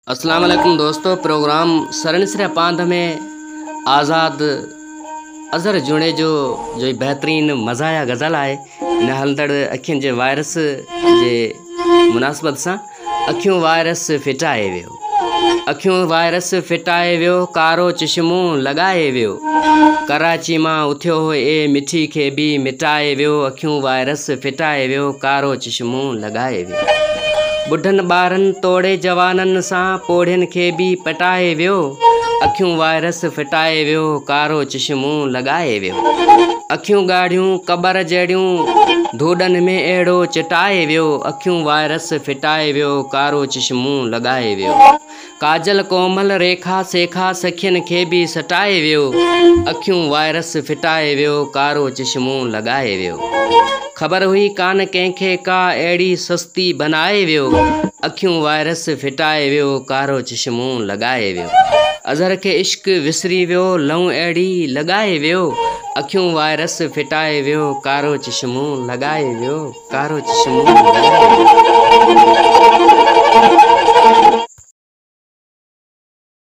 अस्सलाम वालेकुम दोस्तों। प्रोग्राम सरण सिरा पांध में आज़ाद अज़हर जुड़े जो बेहतरीन मज़ाया गज़ल आए इन हलंदड़ अखियुनि जे वायरस जे मुनासिबत सां अखियूं वायरस फिटाए वियो। अखियूं वायरस फिटाए वियो, कारो चश्मो लॻाए वियो। कराची मां उथियो हो ए मिठी खे बि मिटाए वियो। अखियूं वायरस फिटाए वियो, कारो चश्मो लॻाए वियो। बुढ़नि ॿारनि तोड़े जवाननि सां पोढ़ियुनि खे बि पटाए वियो। अखियूं वायरस फिटाए वियो, कारो चश्मो लॻाए वियो। अखियूं ॻाढ़ियूं क़बर जहिड़ियूं धूड़नि में अहिड़ो चिटाए वियो। अखियूं वायरस फिटाए वियो, कारो चश्मो लॻाए वियो। काजल कोमल रेखा सेखा सखियुनि खे बि सटाए वियो। अखियूं वायरस फिटाए वियो, कारो चश्मो लॻाए वियो। ख़बर हुई कान कंहिंखे का अहिड़ी सस्ती बनाए वियो। अखियूं वायरस फिटाए वियो, कारो चश्मो लॻाए वियो। अज़हर खे इश्क विसरी वियो, लहू अहिड़ी लॻाए वियो। अखियूं वायरस फिटाए वियो, कारो चश्मो लॻाए वियो, कारो चश्मो लॻाए वियो।